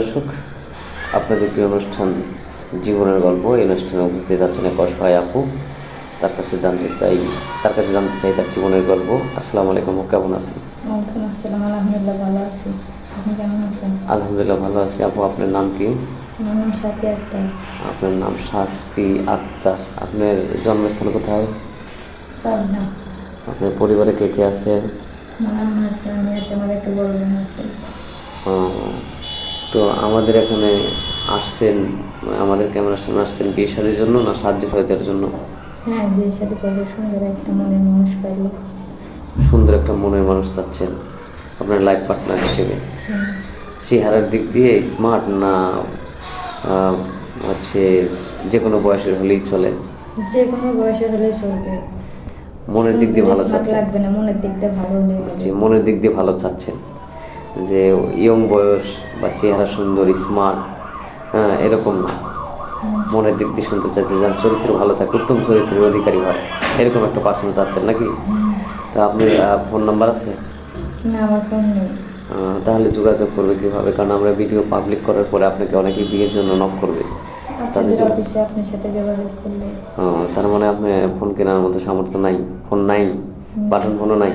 দর্শক, আপনাদের প্রিয় অনুষ্ঠান জীবনের গল্প, এই অনুষ্ঠানে উপস্থিত আছেন এক অসহায় আপু। তার কাছে জানতে চাই তার জীবনের গল্প। আসসালামু আলাইকুম, কেমন আছেন? ওয়ালাইকুম আসসালাম, আলহামদুলিল্লাহ ভালো আছি। আপনি কেমন আছেন? আলহামদুলিল্লাহ ভালো আছি। আপু, আপনার নাম কি? আমার নাম সাথী আক্তার। আপনার নাম সাথী আক্তার। আপনার জন্মস্থান কোথায়? পাবনা। আপনার পরিবারে কে কে আছে? আমার আম্মা আছে, আমি আছে, আমার একটা বড় বোন আছে। তো আমাদের এখানে আসছেন, আমাদের ক্যামেরার সামনে আসছেন বিয়ে শাদীর জন্য না সাহায্য সহায়তার জন্য? হ্যাঁ, বিয়ে শাদী করলে সুন্দর একটা মনের মানুষ পাইলো। সুন্দর একটা মনের মানুষ চাচ্ছেন আপনার লাইফ পার্টনার হিসেবে। চেহারার দিক দিয়ে স্মার্ট না হচ্ছে যে কোনো বয়সের হলেই চলে? যে কোনো বয়সের হলে চলবে। মনের দিক দিয়ে ভালো smart চাচ্ছেন? লাগবে না, মনের দিক দিয়ে ভালো হলে যে মনের দিক দিয়ে ভালো চাচ্ছেন, যে ইয়ং বয়স বা চেহারা সুন্দর স্মার্ট, হ্যাঁ এরকম না। মনের দিক দিয়ে শুনতে চাচ্ছে যার চরিত্র ভালো থাকে, উত্তম চরিত্রের অধিকারী হয়, এরকম একটা পার্সন চাচ্ছেন নাকি? তা আপনি ফোন নাম্বার আছে? না, আমার ফোন নেই। তাহলে যোগাযোগ করবে কীভাবে? কারণ আমরা ভিডিও পাবলিক করার পরে আপনাকে অনেকেই বিয়ের জন্য নক করবে। আপনাদের অফিসে আপনার সাথে যোগাযোগ করলে। তার মানে আপনি ফোন কেনার মতো সামর্থ্য নাই? ফোন নাই? বাটন ফোনও নাই?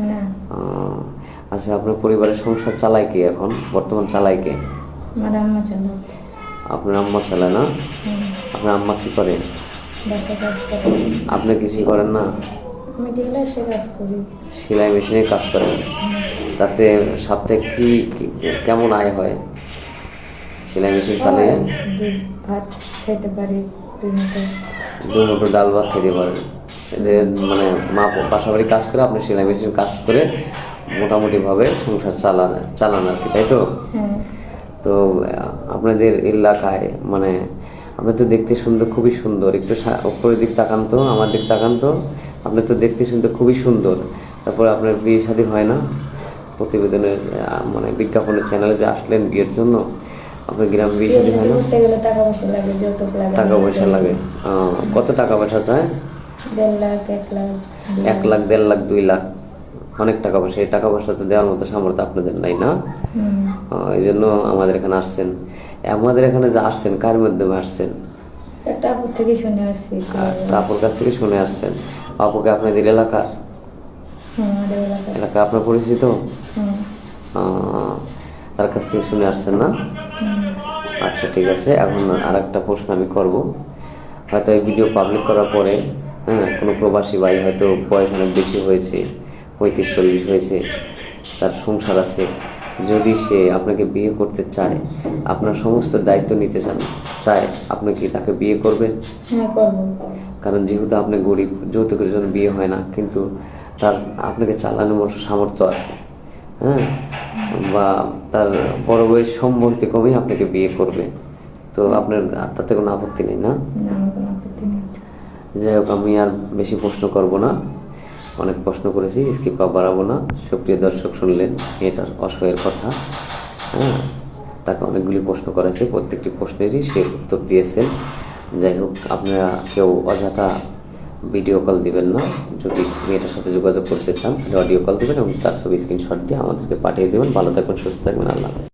না। আচ্ছা, আপনার পরিবারের সংসার চালায় কে এখন? বর্তমান চালায় কে? আমার আম্মা চালো। আপনার আম্মা চালায় না? আপনার আম্মা কী করে? বাসা কাজ করে। আপনি কিছুই করেন না? আমি টেলার্সে কাজ করি। সেলাই মেশিনে কাজ করেন? তাতে সপ্তাহে কেমন আয় হয় সেলাই মেশিন চালিয়ে? ভাত খেতে পারি, 2 মুঠো ডাল ভাত খেতে পারেন। যে মানে মা পাশাপাশি কাজ করে আপনি সেলাই মেশিন কাজ করে মোটামুটিভাবে সংসার চালান আর কি, তাই তো? তো আপনাদের এলাকায় মানে আপনি তো দেখতে শুনতে খুবই সুন্দর, একটু উপরের দিক তাকান তো, আমার দিক তাকান তো। আপনি তো দেখতে শুনতে খুবই সুন্দর, তারপরে আপনার বিয়ে শাদী হয় না? প্রতিবেদনের মানে বিজ্ঞাপনের চ্যানেলে যে আসলেন বিয়ের জন্য, আপনার গ্রামে বিয়ে শাদী হয় না? টাকা পয়সা লাগে, যৌতুক লাগে। টাকা পয়সা লাগে? কত টাকা পয়সা চায়? 1.5 লাখ, 1 লাখ, 1 লাখ, 1.5 লাখ, 2 লাখ? অনেক টাকা পয়সা। এই টাকা পয়সা তো দেওয়ার মতো সামর্থ্য আপনাদের নাই না? এই জন্য আমাদের এখানে আসছেন। আমাদের এখানে যে আসছেন কার মাধ্যমে আসছেন? একটা আপুর থেকে শুনে আসছি। আপুর কাছ থেকে শুনে আসছেন? আপুকে আপনাদের এলাকার? এলাকা আপনার পরিচিত? তার কাছ থেকে শুনে আসছেন না? আচ্ছা, ঠিক আছে। এখন আর একটা প্রশ্ন আমি করব। হয়তো এই ভিডিও পাবলিক করার পরে কোনো প্রবাসী ভাই হয়তো বয়স অনেক বেশি হয়েছে, 35-40 হয়েছে, তার সংসার আছে, যদি সে আপনাকে বিয়ে করতে চায়, আপনার সমস্ত দায়িত্ব নিতে চায়, আপনি কি তাকে বিয়ে করবেন? হ্যাঁ, করব। কারণ যেহেতু আপনি গরিব, যৌতুকের জন্য বিয়ে হয় না, কিন্তু তার আপনাকে চালানোর মতো সামর্থ্য আছে, বা তার বড় বয়স সম্পর্কে কমেই আপনাকে বিয়ে করবে, তো আপনার তাতে কোনো আপত্তি নেই না? যাই হোক, আমি আর বেশি প্রশ্ন করব না, অনেক প্রশ্ন করেছি, স্কিপ বাড়াবো না। সুপ্রিয় দর্শক, শুনলেন মেয়েটার অসহায়ের কথা। তাকে অনেকগুলি প্রশ্ন করেছে, প্রত্যেকটি প্রশ্নেরই সে উত্তর দিয়েছেন। যাই হোক, আপনারা কেউ অযথা ভিডিও কল দিবেন না। যদি মেয়েটার সাথে যোগাযোগ করতে চান তাহলে অডিও কল দেবেন এবং তার ছবি স্ক্রিনশট দিয়ে আমাদেরকে পাঠিয়ে দেবেন। ভালো থাকবেন, সুস্থ থাকবেন, আল্লাহ হাফেজ।